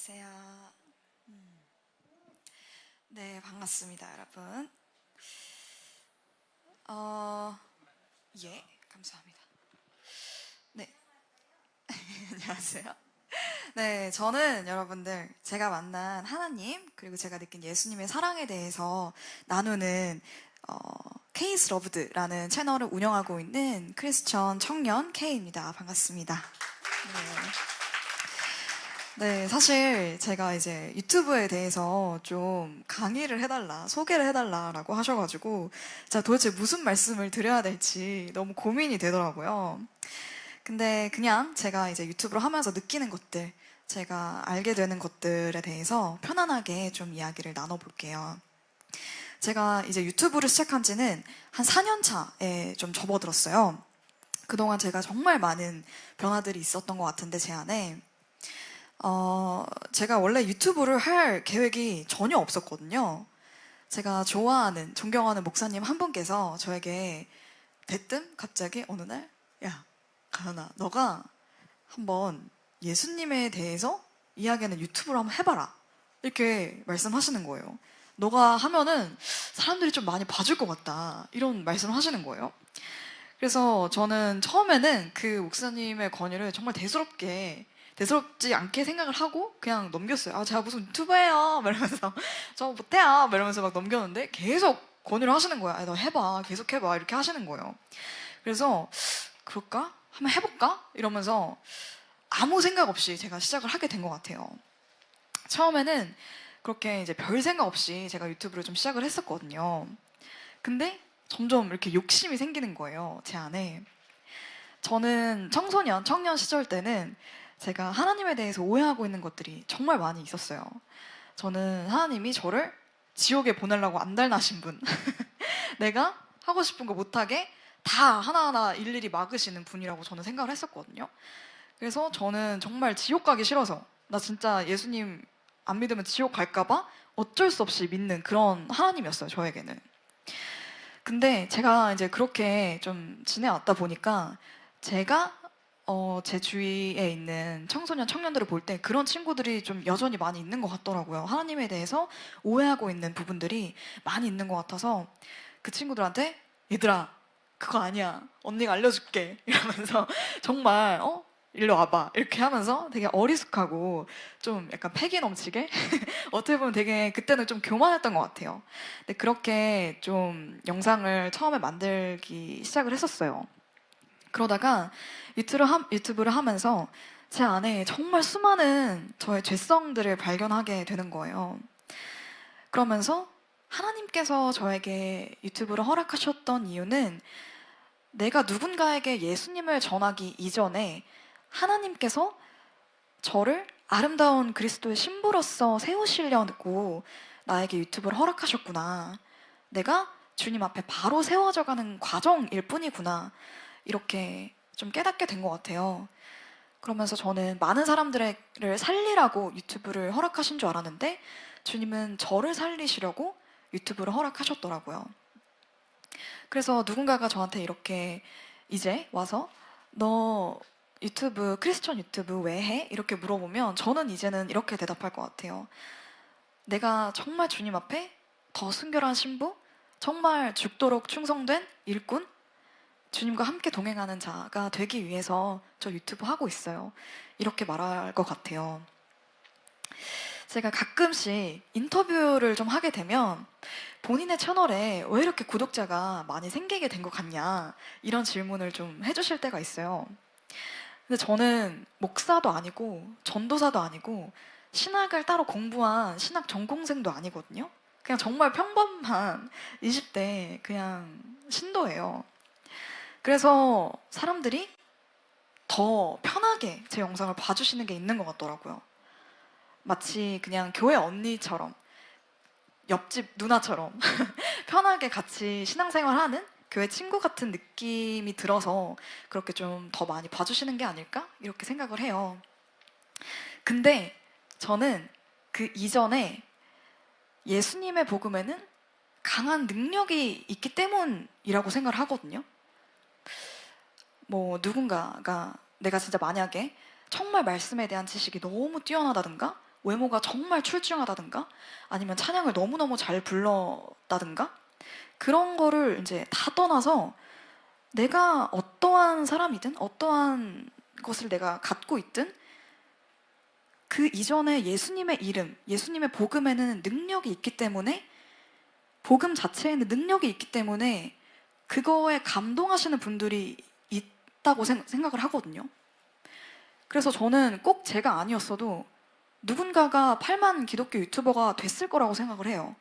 안녕하세요. 네, 반갑습니다, 여러분. 어, 예, 감사합니다. 네, 안녕하세요. 네, 저는 여러분들, 제가 만난 하나님, 그리고 제가 느낀 예수님의 사랑에 대해서 나누는, 케이스 러브드라는 채널을 운영하고 있는 크리스천 청년 K입니다. 반갑습니다. 네, 사실 제가 이제 유튜브에 대해서 좀 강의를 해달라, 소개를 해달라라고 하셔가지고 제가 도대체 무슨 말씀을 드려야 될지 너무 고민이 되더라고요. 근데 그냥 제가 이제 유튜브를 하면서 느끼는 것들, 제가 알게 되는 것들에 대해서 편안하게 좀 이야기를 나눠볼게요. 제가 이제 유튜브를 시작한 지는 한 4년 차에 좀 접어들었어요. 그동안 제가 정말 많은 변화들이 있었던 것 같은데 제 안에 제가 원래 유튜브를 할 계획이 전혀 없었거든요. 제가 좋아하는, 존경하는 목사님 한 분께서 저에게 대뜸 갑자기 어느 날, 야, 가연아, 너가 한번 예수님에 대해서 이야기하는 유튜브를 한번 해봐라. 이렇게 말씀하시는 거예요. 너가 하면은 사람들이 좀 많이 봐줄 것 같다. 이런 말씀을 하시는 거예요. 그래서 저는 처음에는 그 목사님의 권유를 정말 대수롭지 않게 생각을 하고 그냥 넘겼어요. 아, 제가 무슨 유튜버예요? 막 이러면서 저 못해요. 막 이러면서 막 넘겼는데 계속 권유를 하시는 거야. 아, 너 해봐. 계속 해봐. 이렇게 하시는 거예요. 그래서 그럴까? 한번 해볼까? 이러면서 아무 생각 없이 제가 시작을 하게 된 것 같아요. 처음에는 그렇게 이제 별 생각 없이 제가 유튜브를 좀 시작을 했었거든요. 근데 점점 이렇게 욕심이 생기는 거예요, 제 안에. 저는 청년 시절 때는 제가 하나님에 대해서 오해하고 있는 것들이 정말 많이 있었어요. 저는 하나님이 저를 지옥에 보내려고 안달나신 분. 내가 하고 싶은 거 못하게 다 하나하나 일일이 막으시는 분이라고 저는 생각을 했었거든요. 그래서 저는 정말 지옥 가기 싫어서, 나 진짜 예수님 안 믿으면 지옥 갈까봐 어쩔 수 없이 믿는 그런 하나님이었어요, 저에게는. 근데 제가 이제 그렇게 좀 지내왔다 보니까 제가 제 주위에 있는 청소년, 청년들을 볼 때 그런 친구들이 좀 여전히 많이 있는 것 같더라고요. 하나님에 대해서 오해하고 있는 부분들이 많이 있는 것 같아서 그 친구들한테 얘들아, 그거 아니야. 언니가 알려줄게. 이러면서 정말 일로 와봐. 이렇게 하면서 되게 어리숙하고 좀 약간 패기 넘치게 어떻게 보면 되게 그때는 좀 교만했던 것 같아요. 근데 그렇게 좀 영상을 처음에 만들기 시작을 했었어요. 그러다가 유튜브를 하면서 제 안에 정말 수많은 저의 죄성들을 발견하게 되는 거예요. 그러면서 하나님께서 저에게 유튜브를 허락하셨던 이유는 내가 누군가에게 예수님을 전하기 이전에 하나님께서 저를 아름다운 그리스도의 신부로서 세우시려고 나에게 유튜브를 허락하셨구나. 내가 주님 앞에 바로 세워져 가는 과정일 뿐이구나. 이렇게 좀 깨닫게 된 것 같아요. 그러면서 저는 많은 사람들을 살리라고 유튜브를 허락하신 줄 알았는데 주님은 저를 살리시려고 유튜브를 허락하셨더라고요. 그래서 누군가가 저한테 이렇게 이제 와서 너 유튜브, 크리스천 유튜브 왜 해? 이렇게 물어보면 저는 이제는 이렇게 대답할 것 같아요. 내가 정말 주님 앞에 더 순결한 신부, 정말 죽도록 충성된 일꾼, 주님과 함께 동행하는 자가 되기 위해서 저 유튜브 하고 있어요. 이렇게 말할 것 같아요. 제가 가끔씩 인터뷰를 좀 하게 되면 본인의 채널에 왜 이렇게 구독자가 많이 생기게 된 것 같냐 이런 질문을 좀 해주실 때가 있어요. 근데 저는 목사도 아니고 전도사도 아니고 신학을 따로 공부한 신학 전공생도 아니거든요. 그냥 정말 평범한 20대 그냥 신도예요. 그래서 사람들이 더 편하게 제 영상을 봐주시는 게 있는 것 같더라고요. 마치 그냥 교회 언니처럼, 옆집 누나처럼 편하게 같이 신앙생활하는 교회 친구 같은 느낌이 들어서 그렇게 좀 더 많이 봐주시는 게 아닐까? 이렇게 생각을 해요. 근데 저는 그 이전에 예수님의 복음에는 강한 능력이 있기 때문이라고 생각을 하거든요. 누군가가 내가 진짜 만약에 정말 말씀에 대한 지식이 너무 뛰어나다든가 외모가 정말 출중하다든가 아니면 찬양을 너무너무 잘 불렀다든가 그런 거를 이제 다 떠나서 내가 어떠한 사람이든 어떠한 것을 내가 갖고 있든 그 이전에 예수님의 이름, 예수님의 복음에는 능력이 있기 때문에 복음 자체에는 능력이 있기 때문에 그거에 감동하시는 분들이 있다고 생각을 하거든요. 그래서 저는 꼭 제가 아니었어도 누군가가 8만 기독교 유튜버가 됐을 거라고 생각을 해요.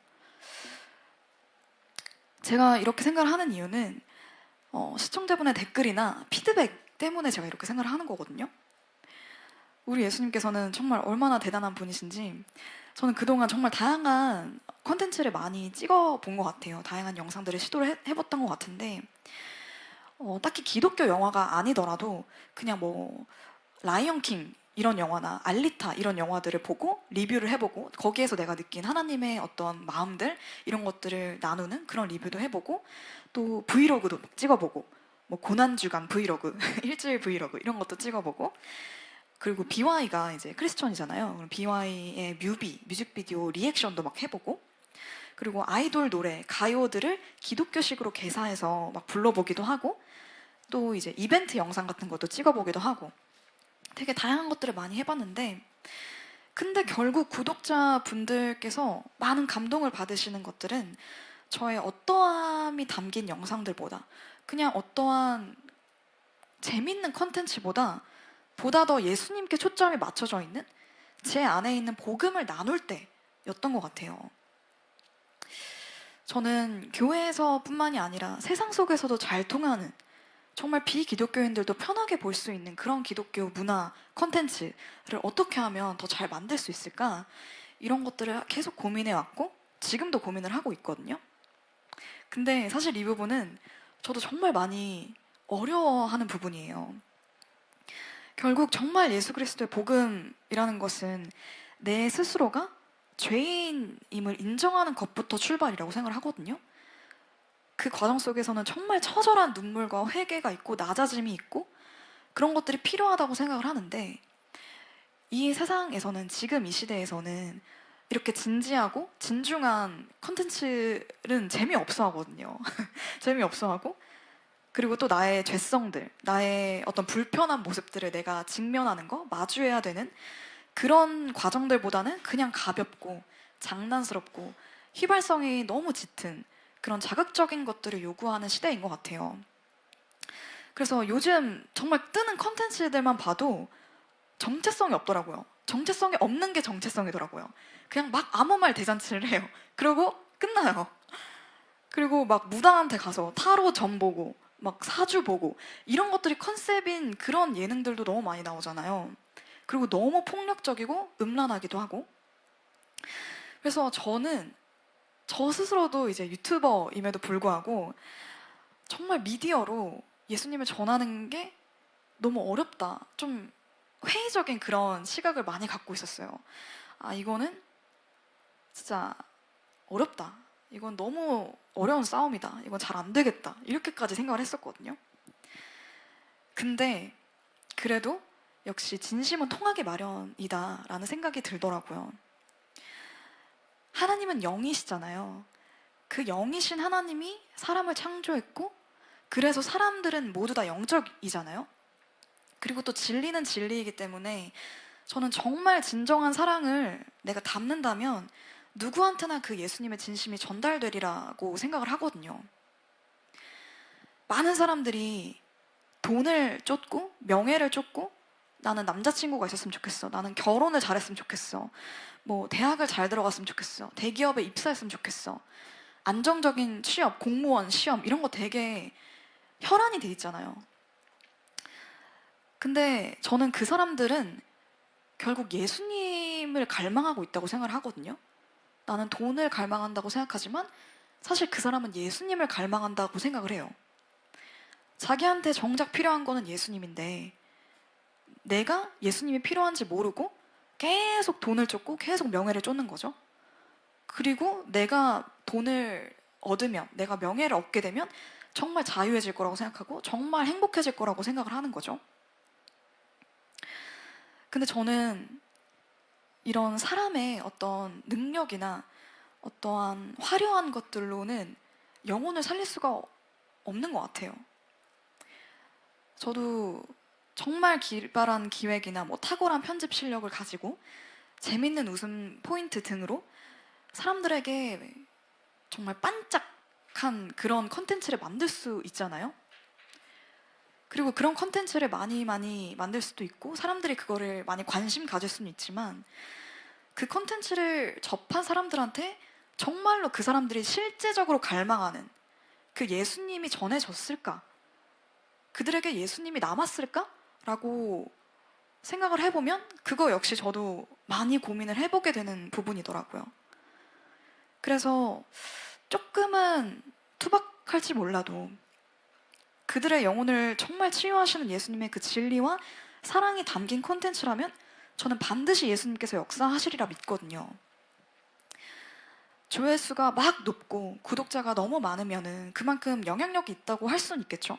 제가 이렇게 생각을 하는 이유는 시청자분의 댓글이나 피드백 때문에 제가 이렇게 생각을 하는 거거든요. 우리 예수님께서는 정말 얼마나 대단한 분이신지 저는 그동안 정말 다양한 컨텐츠를 많이 찍어본 것 같아요. 다양한 영상들을 시도를 해봤던 것 같은데 딱히 기독교 영화가 아니더라도 그냥 뭐 라이언킹 이런 영화나 알리타 이런 영화들을 보고 리뷰를 해보고 거기에서 내가 느낀 하나님의 어떤 마음들 이런 것들을 나누는 그런 리뷰도 해보고 또 브이로그도 찍어보고 뭐 고난주간 브이로그 일주일 브이로그 이런 것도 찍어보고 그리고 BY가 이제 크리스천이잖아요. BY의 뮤직비디오 리액션도 막 해보고 그리고 아이돌 노래, 가요들을 기독교식으로 개사해서 막 불러보기도 하고 또 이제 이벤트 영상 같은 것도 찍어보기도 하고 되게 다양한 것들을 많이 해봤는데 근데 결국 구독자분들께서 많은 감동을 받으시는 것들은 저의 어떠함이 담긴 영상들보다 그냥 어떠한 재밌는 컨텐츠보다 보다 더 예수님께 초점이 맞춰져 있는 제 안에 있는 복음을 나눌 때였던 것 같아요. 저는 교회에서 뿐만이 아니라 세상 속에서도 잘 통하는 정말 비기독교인들도 편하게 볼 수 있는 그런 기독교 문화 컨텐츠를 어떻게 하면 더 잘 만들 수 있을까 이런 것들을 계속 고민해왔고 지금도 고민을 하고 있거든요. 근데 사실 이 부분은 저도 정말 많이 어려워하는 부분이에요. 결국 정말 예수 그리스도의 복음이라는 것은 내 스스로가 죄인임을 인정하는 것부터 출발이라고 생각을 하거든요. 그 과정 속에서는 정말 처절한 눈물과 회개가 있고 낮아짐이 있고 그런 것들이 필요하다고 생각을 하는데 이 세상에서는 지금 이 시대에서는 이렇게 진지하고 진중한 컨텐츠는 재미없어 하거든요. 재미없어 하고 그리고 또 나의 죄성들, 나의 어떤 불편한 모습들을 내가 직면하는 거, 마주해야 되는 그런 과정들보다는 그냥 가볍고 장난스럽고 휘발성이 너무 짙은 그런 자극적인 것들을 요구하는 시대인 것 같아요. 그래서 요즘 정말 뜨는 컨텐츠들만 봐도 정체성이 없더라고요. 정체성이 없는 게 정체성이더라고요. 그냥 막 아무 말 대잔치를 해요. 그리고 끝나요. 그리고 막 무당한테 가서 타로 점 보고 막 사주 보고 이런 것들이 컨셉인 그런 예능들도 너무 많이 나오잖아요. 그리고 너무 폭력적이고 음란하기도 하고 그래서 저는 저 스스로도 이제 유튜버임에도 불구하고 정말 미디어로 예수님을 전하는 게 너무 어렵다. 좀 회의적인 그런 시각을 많이 갖고 있었어요. 아, 이거는 진짜 어렵다. 이건 너무 어려운 싸움이다. 이건 잘 안 되겠다. 이렇게까지 생각을 했었거든요. 근데 그래도 역시 진심은 통하기 마련이다 라는 생각이 들더라고요. 하나님은 영이시잖아요. 그 영이신 하나님이 사람을 창조했고 그래서 사람들은 모두 다 영적이잖아요. 그리고 또 진리는 진리이기 때문에 저는 정말 진정한 사랑을 내가 담는다면 누구한테나 그 예수님의 진심이 전달되리라고 생각을 하거든요. 많은 사람들이 돈을 쫓고 명예를 쫓고 나는 남자친구가 있었으면 좋겠어. 나는 결혼을 잘했으면 좋겠어. 뭐 대학을 잘 들어갔으면 좋겠어. 대기업에 입사했으면 좋겠어. 안정적인 취업, 공무원 시험 이런 거 되게 혈안이 돼 있잖아요. 근데 저는 그 사람들은 결국 예수님을 갈망하고 있다고 생각을 하거든요. 나는 돈을 갈망한다고 생각하지만 사실 그 사람은 예수님을 갈망한다고 생각을 해요. 자기한테 정작 필요한 거는 예수님인데 내가 예수님이 필요한지 모르고 계속 돈을 쫓고 계속 명예를 쫓는 거죠. 그리고 내가 돈을 얻으면 내가 명예를 얻게 되면 정말 자유해질 거라고 생각하고 정말 행복해질 거라고 생각을 하는 거죠. 근데 저는 이런 사람의 어떤 능력이나 어떠한 화려한 것들로는 영혼을 살릴 수가 없는 것 같아요. 저도 정말 기발한 기획이나 뭐 탁월한 편집 실력을 가지고 재밌는 웃음 포인트 등으로 사람들에게 정말 반짝한 그런 컨텐츠를 만들 수 있잖아요. 그리고 그런 컨텐츠를 많이 만들 수도 있고 사람들이 그거를 많이 관심 가질 수는 있지만 그 컨텐츠를 접한 사람들한테 정말로 그 사람들이 실제적으로 갈망하는 그 예수님이 전해졌을까? 그들에게 예수님이 남았을까? 라고 생각을 해보면 그거 역시 저도 많이 고민을 해보게 되는 부분이더라고요. 그래서 조금은 투박할지 몰라도 그들의 영혼을 정말 치유하시는 예수님의 그 진리와 사랑이 담긴 콘텐츠라면 저는 반드시 예수님께서 역사하시리라 믿거든요. 조회수가 막 높고 구독자가 너무 많으면은 그만큼 영향력이 있다고 할 수는 있겠죠.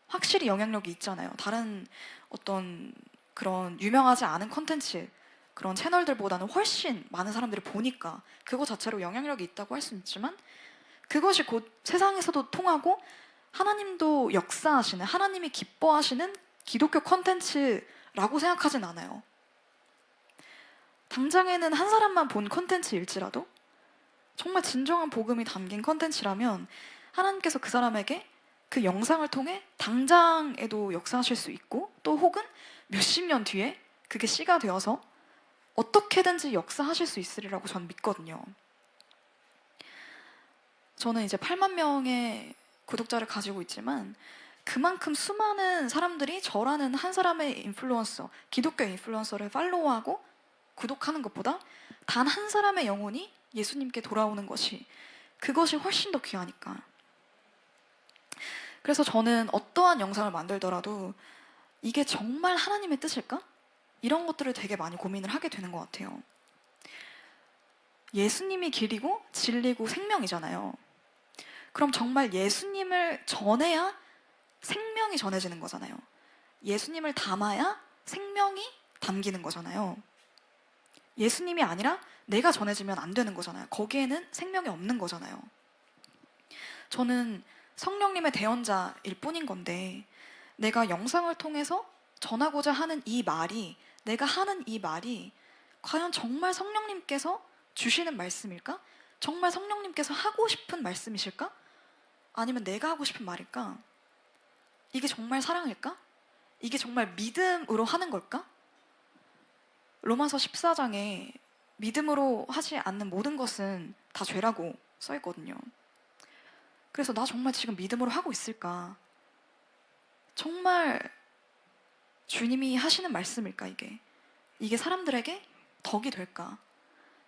확실히 영향력이 있잖아요. 다른 어떤 그런 유명하지 않은 콘텐츠, 그런 채널들보다는 훨씬 많은 사람들이 보니까 그거 자체로 영향력이 있다고 할 수는 있지만 그것이 곧 세상에서도 통하고 하나님도 역사하시는, 하나님이 기뻐하시는 기독교 콘텐츠라고 생각하진 않아요. 당장에는 한 사람만 본 콘텐츠일지라도 정말 진정한 복음이 담긴 콘텐츠라면 하나님께서 그 사람에게 그 영상을 통해 당장에도 역사하실 수 있고 또 혹은 몇십 년 뒤에 그게 씨가 되어서 어떻게든지 역사하실 수 있으리라고 저는 믿거든요. 저는 이제 8만 명의 구독자를 가지고 있지만 그만큼 수많은 사람들이 저라는 한 사람의 인플루언서, 기독교 인플루언서를 팔로우하고 구독하는 것보다 단 한 사람의 영혼이 예수님께 돌아오는 것이 그것이 훨씬 더 귀하니까. 그래서 저는 어떠한 영상을 만들더라도 이게 정말 하나님의 뜻일까? 이런 것들을 되게 많이 고민을 하게 되는 것 같아요. 예수님이 길이고 진리고 생명이잖아요. 그럼 정말 예수님을 전해야 생명이 전해지는 거잖아요. 예수님을 담아야 생명이 담기는 거잖아요. 예수님이 아니라 내가 전해지면 안 되는 거잖아요. 거기에는 생명이 없는 거잖아요. 저는 성령님의 대언자일 뿐인 건데 내가 영상을 통해서 전하고자 하는 이 말이, 내가 하는 이 말이 과연 정말 성령님께서 주시는 말씀일까? 정말 성령님께서 하고 싶은 말씀이실까? 아니면 내가 하고 싶은 말일까? 이게 정말 사랑일까? 이게 정말 믿음으로 하는 걸까? 로마서 14장에 믿음으로 하지 않는 모든 것은 다 죄라고 써 있거든요. 그래서 나 정말 지금 믿음으로 하고 있을까? 정말 주님이 하시는 말씀일까 이게? 이게 사람들에게 덕이 될까?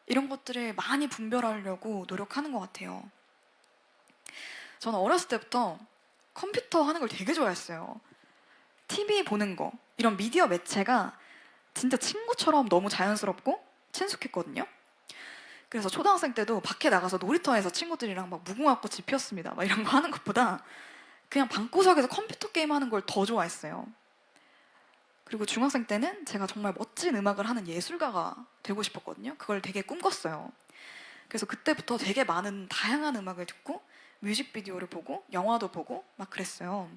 이런 것들을 많이 분별하려고 노력하는 것 같아요. 저는 어렸을 때부터 컴퓨터 하는 걸 되게 좋아했어요. TV 보는 거, 이런 미디어 매체가 진짜 친구처럼 너무 자연스럽고 친숙했거든요. 그래서 초등학생 때도 밖에 나가서 놀이터에서 친구들이랑 막 무궁화꽃이 피었습니다. 막 이런 거 하는 것보다 그냥 방구석에서 컴퓨터 게임 하는 걸 더 좋아했어요. 그리고 중학생 때는 제가 정말 멋진 음악을 하는 예술가가 되고 싶었거든요. 그걸 되게 꿈꿨어요. 그래서 그때부터 되게 많은 다양한 음악을 듣고 뮤직비디오를 보고 영화도 보고 막 그랬어요.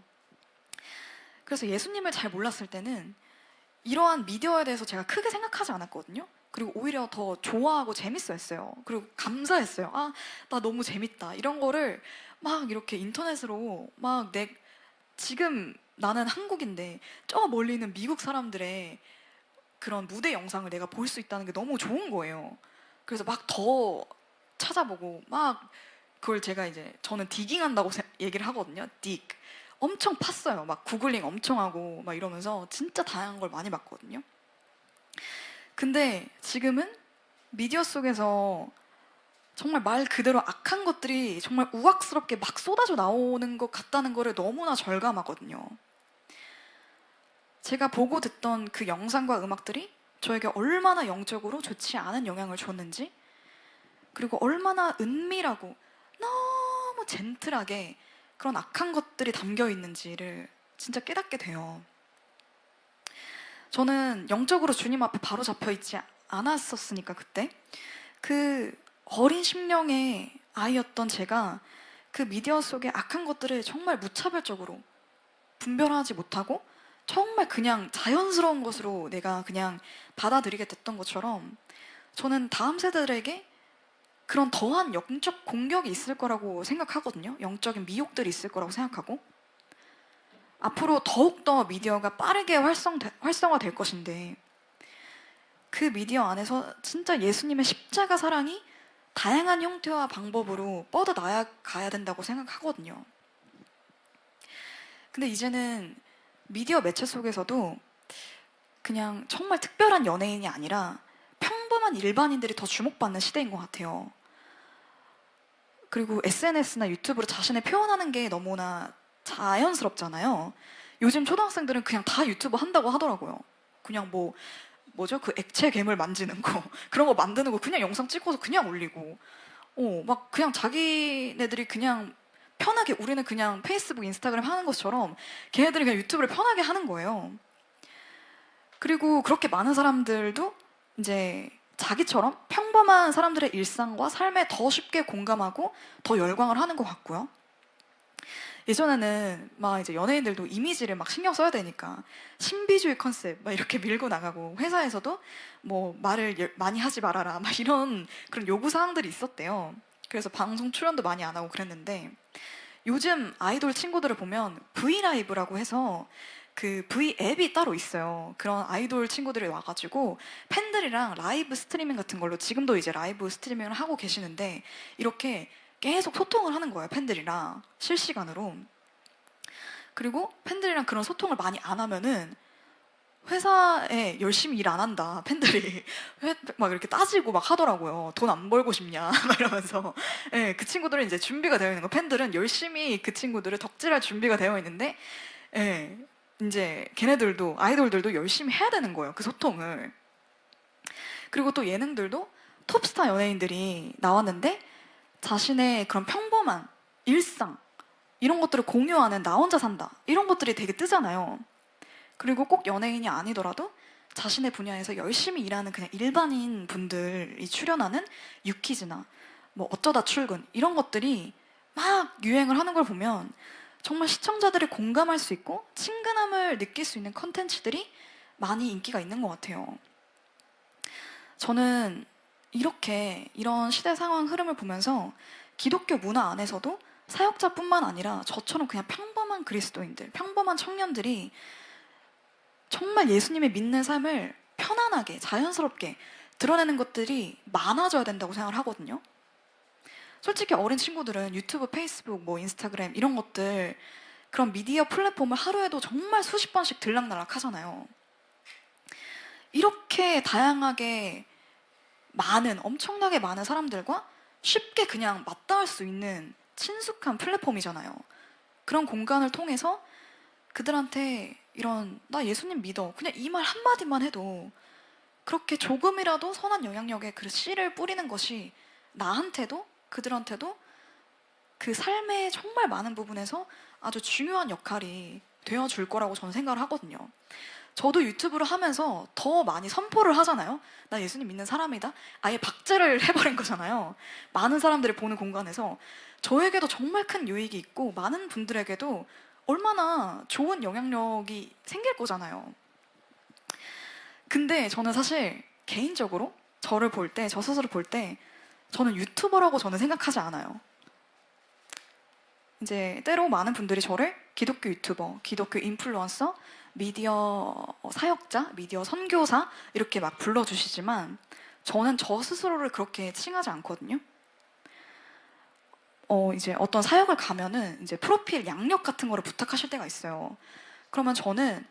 그래서 예수님을 잘 몰랐을 때는 이러한 미디어에 대해서 제가 크게 생각하지 않았거든요. 그리고 오히려 더 좋아하고 재밌어 했어요. 그리고 감사했어요. 아, 나 너무 재밌다. 이런 거를 막 이렇게 인터넷으로 지금 나는 한국인데 저 멀리 있는 미국 사람들의 그런 무대 영상을 내가 볼 수 있다는 게 너무 좋은 거예요. 그래서 막 더 찾아보고 막 그걸 제가 이제 저는 디깅한다고 얘기를 하거든요. dig. 엄청 팠어요. 막 구글링 엄청 하고 막 이러면서 진짜 다양한 걸 많이 봤거든요. 근데 지금은 미디어 속에서 정말 말 그대로 악한 것들이 정말 우악스럽게 막 쏟아져 나오는 것 같다는 거를 너무나 절감하거든요. 제가 보고 듣던 그 영상과 음악들이 저에게 얼마나 영적으로 좋지 않은 영향을 줬는지, 그리고 얼마나 은밀하고 너무 젠틀하게 그런 악한 것들이 담겨 있는지를 진짜 깨닫게 돼요. 저는 영적으로 주님 앞에 바로 잡혀 있지 않았었으니까 그때 그 어린 심령의 아이였던 제가 그 미디어 속의 악한 것들을 정말 무차별적으로 분별하지 못하고 정말 그냥 자연스러운 것으로 내가 그냥 받아들이게 됐던 것처럼 저는 다음 세대들에게 그런 더한 영적 공격이 있을 거라고 생각하거든요. 영적인 미혹들이 있을 거라고 생각하고 앞으로 더욱더 미디어가 빠르게 활성화될 것인데 그 미디어 안에서 진짜 예수님의 십자가 사랑이 다양한 형태와 방법으로 뻗어나가야 된다고 생각하거든요. 근데 이제는 미디어 매체 속에서도 그냥 정말 특별한 연예인이 아니라 평범한 일반인들이 더 주목받는 시대인 것 같아요. 그리고 SNS나 유튜브로 자신을 표현하는 게 너무나 자연스럽잖아요. 요즘 초등학생들은 그냥 다 유튜브 한다고 하더라고요. 그냥 뭐죠? 그 액체 괴물 만지는 거 그런 거 만드는 거 그냥 영상 찍어서 그냥 올리고 막 그냥 자기네들이 그냥 편하게 우리는 그냥 페이스북, 인스타그램 하는 것처럼 걔네들이 그냥 유튜브를 편하게 하는 거예요. 그리고 그렇게 많은 사람들도 이제 자기처럼 평범한 사람들의 일상과 삶에 더 쉽게 공감하고 더 열광을 하는 것 같고요. 예전에는 막 이제 연예인들도 이미지를 막 신경 써야 되니까 신비주의 컨셉 막 이렇게 밀고 나가고 회사에서도 뭐 말을 많이 하지 말아라 막 이런 그런 요구 사항들이 있었대요. 그래서 방송 출연도 많이 안 하고 그랬는데 요즘 아이돌 친구들을 보면 브이라이브라고 해서 그 V 앱이 따로 있어요. 그런 아이돌 친구들이 와가지고 팬들이랑 라이브 스트리밍 같은 걸로 지금도 이제 라이브 스트리밍을 하고 계시는데 이렇게 계속 소통을 하는 거예요. 팬들이랑 실시간으로. 그리고 팬들이랑 그런 소통을 많이 안 하면은 회사에 열심히 일 안 한다. 팬들이 막 이렇게 따지고 막 하더라고요. 돈 안 벌고 싶냐 막 이러면서. 네, 그 친구들은 이제 준비가 되어 있는 거. 팬들은 열심히 그 친구들을 덕질할 준비가 되어 있는데 네, 이제 걔네들도 아이돌들도 열심히 해야 되는 거예요. 그 소통을. 그리고 또 예능들도 톱스타 연예인들이 나왔는데 자신의 그런 평범한 일상 이런 것들을 공유하는 나 혼자 산다 이런 것들이 되게 뜨잖아요. 그리고 꼭 연예인이 아니더라도 자신의 분야에서 열심히 일하는 그냥 일반인 분들이 출연하는 유퀴즈나 뭐 어쩌다 출근 이런 것들이 막 유행을 하는 걸 보면 정말 시청자들이 공감할 수 있고 친근함을 느낄 수 있는 컨텐츠들이 많이 인기가 있는 것 같아요. 저는 이렇게 이런 시대 상황 흐름을 보면서 기독교 문화 안에서도 사역자뿐만 아니라 저처럼 그냥 평범한 그리스도인들, 평범한 청년들이 정말 예수님의 믿는 삶을 편안하게, 자연스럽게 드러내는 것들이 많아져야 된다고 생각을 하거든요. 솔직히 어린 친구들은 유튜브, 페이스북, 뭐 인스타그램 이런 것들 그런 미디어 플랫폼을 하루에도 정말 수십 번씩 들락날락 하잖아요. 이렇게 다양하게 엄청나게 많은 사람들과 쉽게 그냥 맞닿을 수 있는 친숙한 플랫폼이잖아요. 그런 공간을 통해서 그들한테 이런 나 예수님 믿어 그냥 이 말 한마디만 해도 그렇게 조금이라도 선한 영향력의 그 씨를 뿌리는 것이 나한테도 그들한테도 그 삶의 정말 많은 부분에서 아주 중요한 역할이 되어줄 거라고 저는 생각을 하거든요. 저도 유튜브를 하면서 더 많이 선포를 하잖아요. 나 예수님 믿는 사람이다. 아예 박제를 해버린 거잖아요. 많은 사람들이 보는 공간에서 저에게도 정말 큰 유익이 있고 많은 분들에게도 얼마나 좋은 영향력이 생길 거잖아요. 근데 저는 사실 개인적으로 저를 볼 때, 저 스스로 볼 때 저는 유튜버라고 저는 생각하지 않아요. 이제 때로 많은 분들이 저를 기독교 유튜버, 기독교 인플루언서, 미디어 사역자, 미디어 선교사 이렇게 막 불러주시지만 저는 저 스스로를 그렇게 칭하지 않거든요. 이제 어떤 사역을 가면은 이제 프로필 양력 같은 거를 부탁하실 때가 있어요. 그러면 저는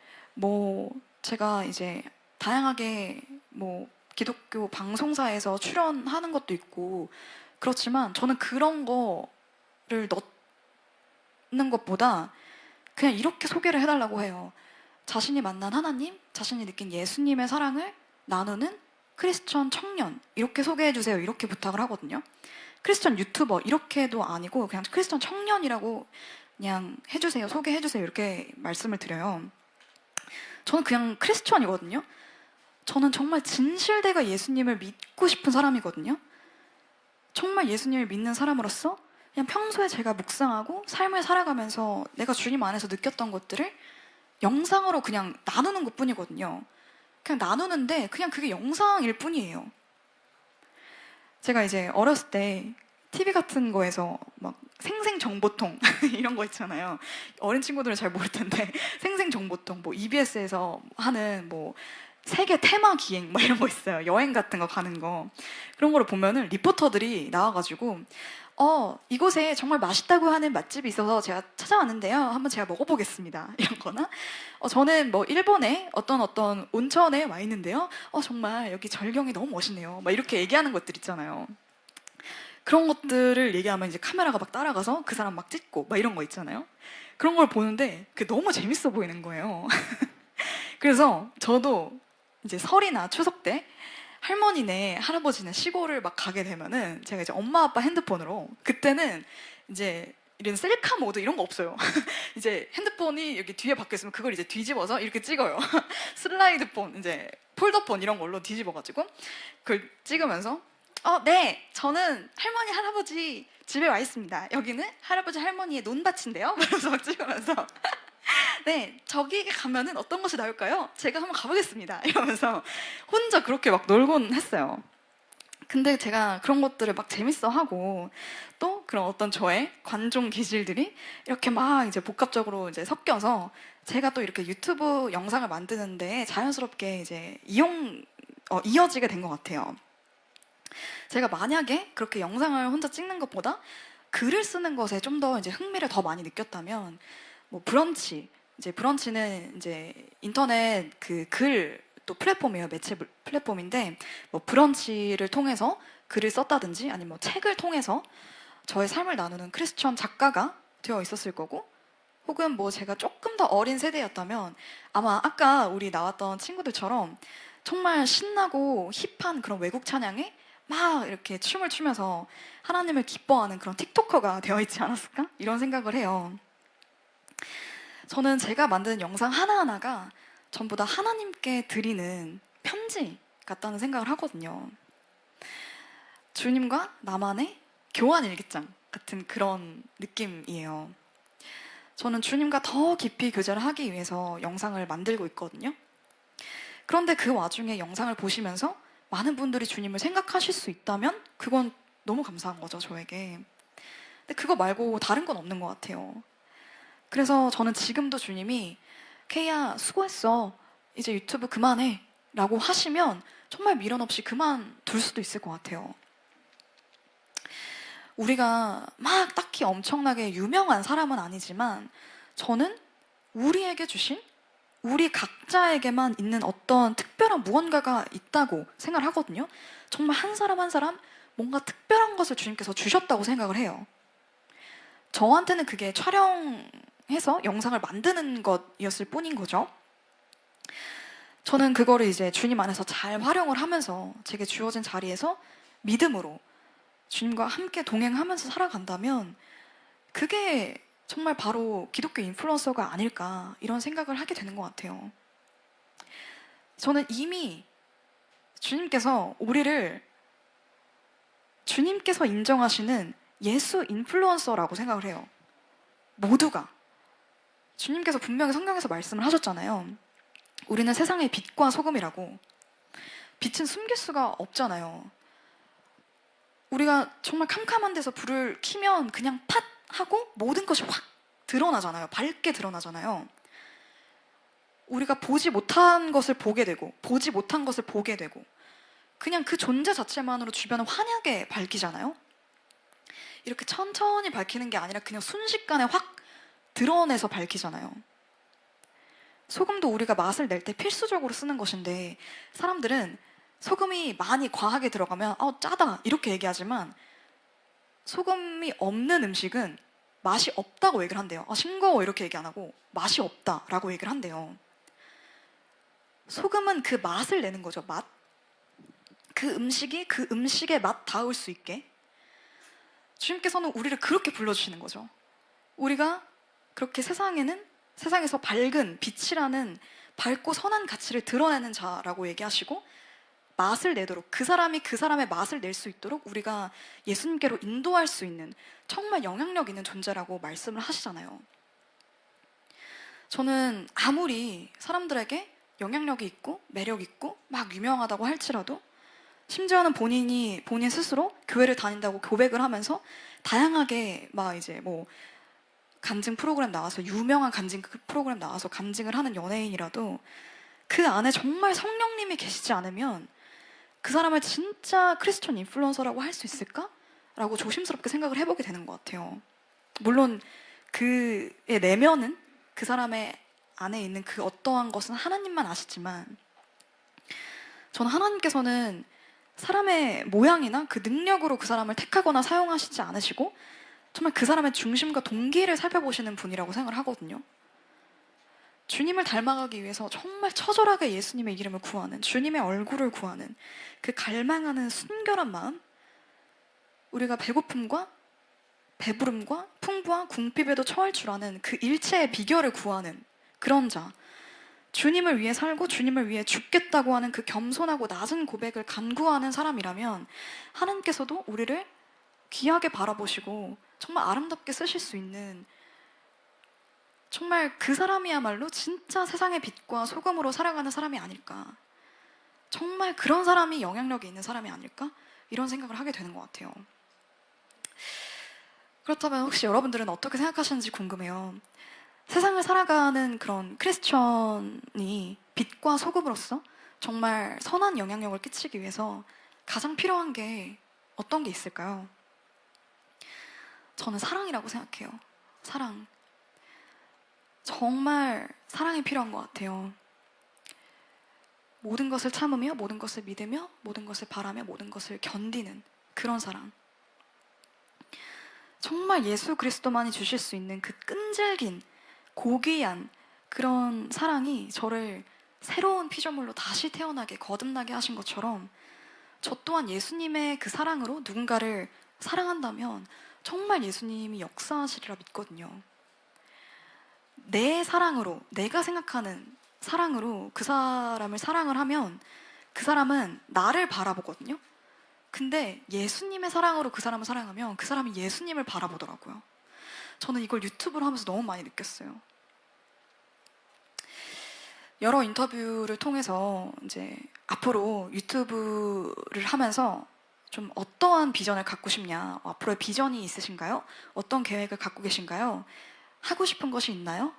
제가 이제 다양하게 기독교 방송사에서 출연하는 것도 있고 그렇지만 저는 그런 거를 넣는 것보다 그냥 이렇게 소개를 해달라고 해요. 자신이 만난 하나님, 자신이 느낀 예수님의 사랑을 나누는 크리스천 청년 이렇게 소개해주세요. 이렇게 부탁을 하거든요. 크리스천 유튜버 이렇게도 아니고 그냥 크리스천 청년이라고 그냥 해주세요. 소개해주세요. 이렇게 말씀을 드려요. 저는 그냥 크리스천이거든요. 저는 정말 진실되게 예수님을 믿고 싶은 사람이거든요. 정말 예수님을 믿는 사람으로서 그냥 평소에 제가 묵상하고 삶을 살아가면서 내가 주님 안에서 느꼈던 것들을 영상으로 그냥 나누는 것뿐이거든요. 그냥 나누는데 그냥 그게 영상일 뿐이에요. 제가 이제 어렸을 때 TV 같은 거에서 막 생생정보통 이런 거 있잖아요. 어린 친구들은 잘 모를 텐데 생생정보통 뭐 EBS에서 하는 뭐 세계 테마 기행 뭐 이런 거 있어요. 여행 같은 거 가는 거. 그런 거를 보면은 리포터들이 나와가지고 이곳에 정말 맛있다고 하는 맛집이 있어서 제가 찾아왔는데요. 한번 제가 먹어보겠습니다. 이런 거나 저는 뭐 일본의 어떤 온천에 와 있는데요. 정말 여기 절경이 너무 멋있네요. 막 이렇게 얘기하는 것들 있잖아요. 그런 것들을 얘기하면 이제 카메라가 막 따라가서 그 사람 막 찍고 막 이런 거 있잖아요. 그런 걸 보는데 그게 너무 재밌어 보이는 거예요. 그래서 저도 이제 설이나 추석 때 할머니네 할아버지네 시골을 막 가게 되면은 제가 이제 엄마 아빠 핸드폰으로, 그때는 이제 이런 셀카 모드 이런 거 없어요. 이제 핸드폰이 여기 뒤에 박혀 있으면 그걸 이제 뒤집어서 이렇게 찍어요. 슬라이드 폰, 이제 폴더폰 이런 걸로 뒤집어가지고 그걸 찍으면서 네, 저는 할머니 할아버지 집에 와 있습니다. 여기는 할아버지 할머니의 논밭인데요. 그래서 막 찍으면서 네, 저기 가면은 어떤 것이 나올까요? 제가 한번 가보겠습니다. 이러면서 혼자 그렇게 막 놀곤 했어요. 근데 제가 그런 것들을 막 재밌어하고 또 그런 어떤 저의 관종 기질들이 이렇게 막 이제 복합적으로 이제 섞여서 제가 또 이렇게 유튜브 영상을 만드는데 자연스럽게 이제 이어지게 된 것 같아요. 제가 만약에 그렇게 영상을 혼자 찍는 것보다 글을 쓰는 것에 좀 더 이제 흥미를 더 많이 느꼈다면 뭐 브런치는 이제 인터넷 그 글 또 플랫폼이에요. 매체 플랫폼인데 뭐 브런치를 통해서 글을 썼다든지 아니면 뭐 책을 통해서 저의 삶을 나누는 크리스천 작가가 되어 있었을 거고, 혹은 뭐 제가 조금 더 어린 세대였다면 아마 아까 우리 나왔던 친구들처럼 정말 신나고 힙한 그런 외국 찬양에 막 이렇게 춤을 추면서 하나님을 기뻐하는 그런 틱토커가 되어 있지 않았을까? 이런 생각을 해요. 저는 제가 만드는 영상 하나하나가 전부 다 하나님께 드리는 편지 같다는 생각을 하거든요. 주님과 나만의 교환 일기장 같은 그런 느낌이에요. 저는 주님과 더 깊이 교제를 하기 위해서 영상을 만들고 있거든요. 그런데 그 와중에 영상을 보시면서 많은 분들이 주님을 생각하실 수 있다면 그건 너무 감사한 거죠, 저에게. 근데 그거 말고 다른 건 없는 것 같아요. 그래서 저는 지금도 주님이 케이야 수고했어, 이제 유튜브 그만해 라고 하시면 정말 미련 없이 그만둘 수도 있을 것 같아요. 우리가 막 딱히 엄청나게 유명한 사람은 아니지만 저는 우리에게 주신, 우리 각자에게만 있는 어떤 특별한 무언가가 있다고 생각을 하거든요. 정말 한 사람 한 사람 뭔가 특별한 것을 주님께서 주셨다고 생각을 해요. 저한테는 그게 촬영해서 영상을 만드는 것이었을 뿐인 거죠. 저는 그거를 이제 주님 안에서 잘 활용을 하면서 제게 주어진 자리에서 믿음으로 주님과 함께 동행하면서 살아간다면 그게 정말 바로 기독교 인플루언서가 아닐까, 이런 생각을 하게 되는 것 같아요. 저는 이미 주님께서 우리를 주님께서 인정하시는 예수 인플루언서라고 생각을 해요. 모두가. 주님께서 분명히 성경에서 말씀을 하셨잖아요. 우리는 세상의 빛과 소금이라고. 빛은 숨길 수가 없잖아요. 우리가 정말 캄캄한 데서 불을 켜면 그냥 팟 하고 모든 것이 확 드러나잖아요. 밝게 드러나잖아요. 우리가 보지 못한 것을 보게 되고 보지 못한 것을 보게 되고 그냥 그 존재 자체만으로 주변을 환하게 밝히잖아요. 이렇게 천천히 밝히는 게 아니라 그냥 순식간에 확 드러내서 밝히잖아요. 소금도 우리가 맛을 낼 때 필수적으로 쓰는 것인데 사람들은 소금이 많이 과하게 들어가면 짜다 이렇게 얘기하지만 소금이 없는 음식은 맛이 없다고 얘기를 한대요. 싱거워 이렇게 얘기 안 하고 맛이 없다라고 얘기를 한대요. 소금은 그 맛을 내는 거죠. 맛. 그 음식이 그 음식의 맛 닿을 수 있게 주님께서는 우리를 그렇게 불러주시는 거죠. 우리가 그렇게 세상에서 밝은 빛이라는 밝고 선한 가치를 드러내는 자라고 얘기하시고, 맛을 내도록, 그 사람이 그 사람의 맛을 낼 수 있도록 우리가 예수님께로 인도할 수 있는 정말 영향력 있는 존재라고 말씀을 하시잖아요. 저는 아무리 사람들에게 영향력이 있고 매력 있고 막 유명하다고 할지라도, 심지어는 본인 스스로 교회를 다닌다고 고백을 하면서 다양하게 막 이제 뭐 간증 프로그램 나와서, 유명한 간증 프로그램 나와서 간증을 하는 연예인이라도 그 안에 정말 성령님이 계시지 않으면 그 사람을 진짜 크리스천 인플루언서라고 할 수 있을까? 라고 조심스럽게 생각을 해보게 되는 것 같아요. 물론 그의 내면은, 그 사람의 안에 있는 그 어떠한 것은 하나님만 아시지만, 저는 하나님께서는 사람의 모양이나 그 능력으로 그 사람을 택하거나 사용하시지 않으시고 정말 그 사람의 중심과 동기를 살펴보시는 분이라고 생각을 하거든요. 주님을 닮아가기 위해서 정말 처절하게 예수님의 이름을 구하는, 주님의 얼굴을 구하는 그 갈망하는 순결한 마음, 우리가 배고픔과 배부름과 풍부와 궁핍에도 처할 줄 아는 그 일체의 비결을 구하는 그런 자, 주님을 위해 살고 주님을 위해 죽겠다고 하는 그 겸손하고 낮은 고백을 간구하는 사람이라면 하나님께서도 우리를 귀하게 바라보시고 정말 아름답게 쓰실 수 있는, 정말 그 사람이야말로 진짜 세상의 빛과 소금으로 살아가는 사람이 아닐까, 정말 그런 사람이 영향력이 있는 사람이 아닐까, 이런 생각을 하게 되는 것 같아요. 그렇다면 혹시 여러분들은 어떻게 생각하시는지 궁금해요. 세상을 살아가는 그런 크리스천이 빛과 소금으로서 정말 선한 영향력을 끼치기 위해서 가장 필요한 게 어떤 게 있을까요? 저는 사랑이라고 생각해요. 사랑. 정말 사랑이 필요한 것 같아요. 모든 것을 참으며, 모든 것을 믿으며, 모든 것을 바라며, 모든 것을 견디는 그런 사랑. 정말 예수 그리스도만이 주실 수 있는 그 끈질긴, 고귀한 그런 사랑이 저를 새로운 피조물로 다시 태어나게, 거듭나게 하신 것처럼, 저 또한 예수님의 그 사랑으로 누군가를 사랑한다면 정말 예수님이 역사하시리라 믿거든요. 내 사랑으로, 내가 생각하는 사랑으로 그 사람을 사랑을 하면 그 사람은 나를 바라보거든요. 근데 예수님의 사랑으로 그 사람을 사랑하면 그 사람이 예수님을 바라보더라고요. 저는 이걸 유튜브를 하면서 너무 많이 느꼈어요. 여러 인터뷰를 통해서 이제 앞으로 유튜브를 하면서 좀 어떠한 비전을 갖고 싶냐, 앞으로의 비전이 있으신가요? 어떤 계획을 갖고 계신가요? 하고 싶은 것이 있나요?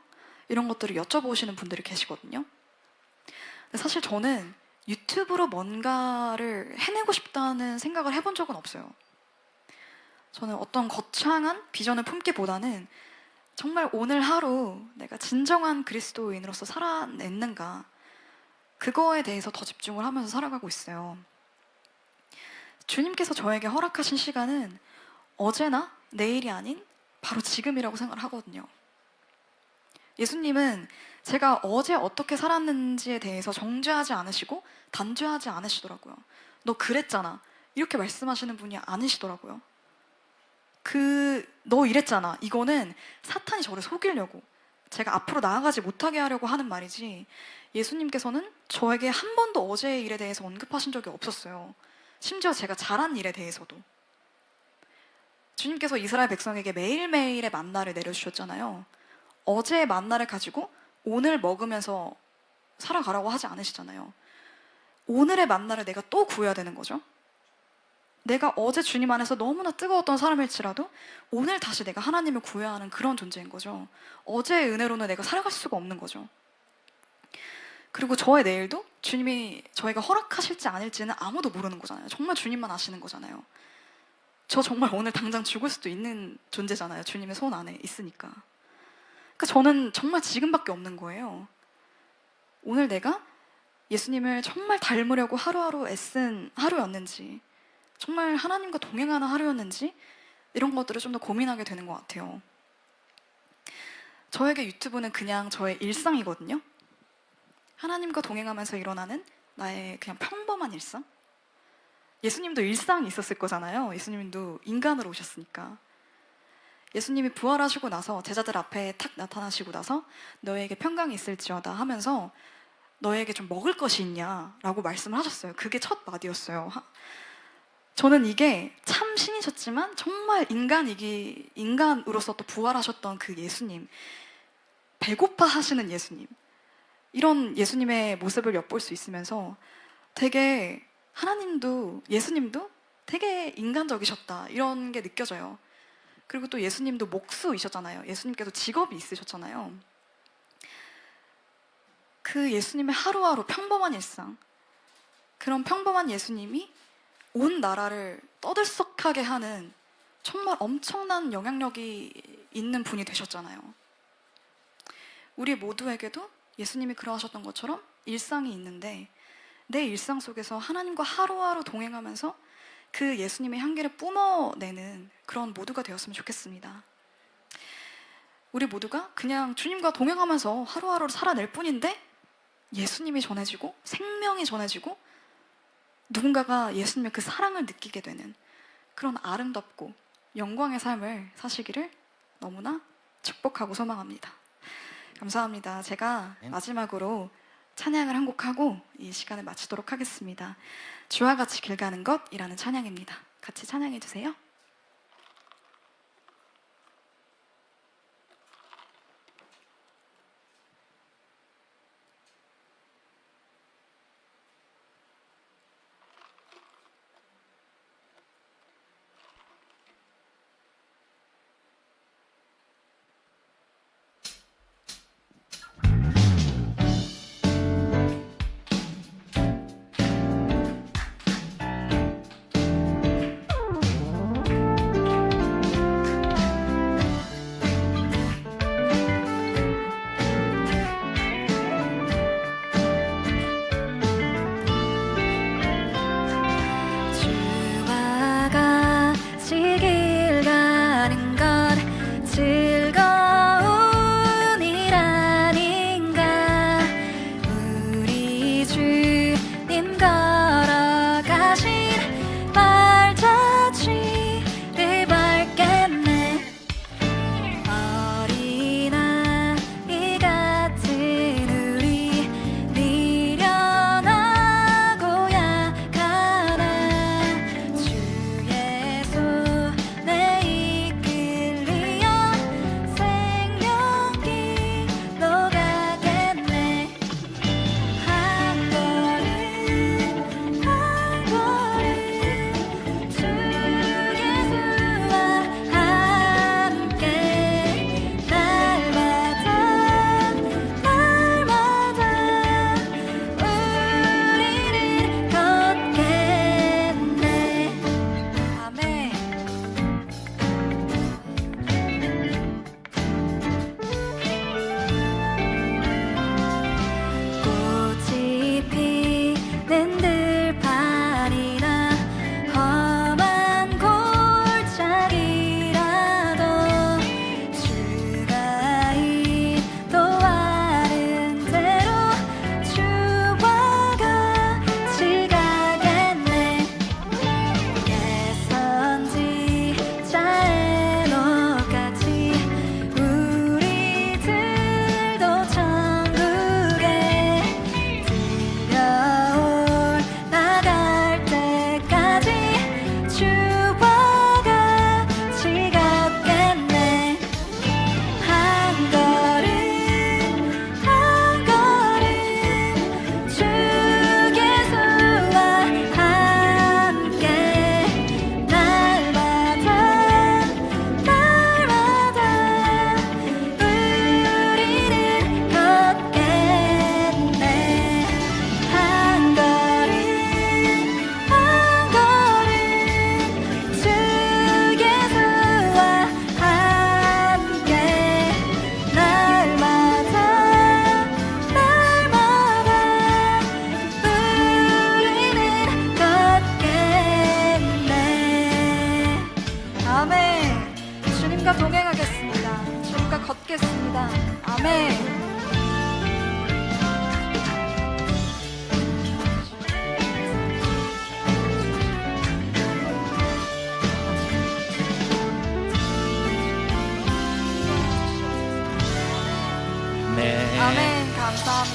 이런 것들을 여쭤보시는 분들이 계시거든요. 근데 사실 저는 유튜브로 뭔가를 해내고 싶다는 생각을 해본 적은 없어요. 저는 어떤 거창한 비전을 품기보다는 정말 오늘 하루 내가 진정한 그리스도인으로서 살아냈는가, 그거에 대해서 더 집중을 하면서 살아가고 있어요. 주님께서 저에게 허락하신 시간은 어제나 내일이 아닌 바로 지금이라고 생각을 하거든요. 예수님은 제가 어제 어떻게 살았는지에 대해서 정죄하지 않으시고 단죄하지 않으시더라고요. 너 그랬잖아, 이렇게 말씀하시는 분이 아니시더라고요. 너 이랬잖아, 이거는 사탄이 저를 속이려고, 제가 앞으로 나아가지 못하게 하려고 하는 말이지, 예수님께서는 저에게 한 번도 어제의 일에 대해서 언급하신 적이 없었어요. 심지어 제가 잘한 일에 대해서도. 주님께서 이스라엘 백성에게 매일매일의 만나를 내려주셨잖아요. 어제의 만나를 가지고 오늘 먹으면서 살아가라고 하지 않으시잖아요. 오늘의 만나를 내가 또 구해야 되는 거죠. 내가 어제 주님 안에서 너무나 뜨거웠던 사람일지라도 오늘 다시 내가 하나님을 구해야 하는 그런 존재인 거죠. 어제의 은혜로는 내가 살아갈 수가 없는 거죠. 그리고 저의 내일도 주님이 저희가 허락하실지 아닐지는 아무도 모르는 거잖아요. 정말 주님만 아시는 거잖아요. 저 정말 오늘 당장 죽을 수도 있는 존재잖아요. 주님의 손 안에 있으니까. 그러니까 저는 정말 지금밖에 없는 거예요. 오늘 내가 예수님을 정말 닮으려고 하루하루 애쓴 하루였는지, 정말 하나님과 동행하는 하루였는지, 이런 것들을 좀 더 고민하게 되는 것 같아요. 저에게 유튜브는 그냥 저의 일상이거든요. 하나님과 동행하면서 일어나는 나의 그냥 평범한 일상. 예수님도 일상이 있었을 거잖아요. 예수님도 인간으로 오셨으니까. 예수님이 부활하시고 나서 제자들 앞에 탁 나타나시고 나서 너에게 평강이 있을지어다 하면서 너에게 좀 먹을 것이 있냐라고 말씀을 하셨어요. 그게 첫 마디였어요. 저는 이게 참 신이셨지만 정말 인간으로서 또 부활하셨던 그 예수님, 배고파 하시는 예수님, 이런 예수님의 모습을 엿볼 수 있으면서 되게 하나님도 예수님도 되게 인간적이셨다 이런 게 느껴져요. 그리고 또 예수님도 목수이셨잖아요. 예수님께서 직업이 있으셨잖아요. 그 예수님의 하루하루 평범한 일상, 그런 평범한 예수님이 온 나라를 떠들썩하게 하는 정말 엄청난 영향력이 있는 분이 되셨잖아요. 우리 모두에게도 예수님이 그러하셨던 것처럼 일상이 있는데 내 일상 속에서 하나님과 하루하루 동행하면서 그 예수님의 향기를 뿜어내는 그런 모두가 되었으면 좋겠습니다. 우리 모두가 그냥 주님과 동행하면서 하루하루를 살아낼 뿐인데 예수님이 전해지고 생명이 전해지고 누군가가 예수님의 그 사랑을 느끼게 되는 그런 아름답고 영광의 삶을 사시기를 너무나 축복하고 소망합니다. 감사합니다. 제가 마지막으로 찬양을 한 곡 하고 이 시간을 마치도록 하겠습니다. 주와 같이 길 가는 것이라는 찬양입니다. 같이 찬양해 주세요.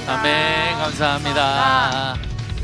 아멘. 감사합니다. 감사합니다.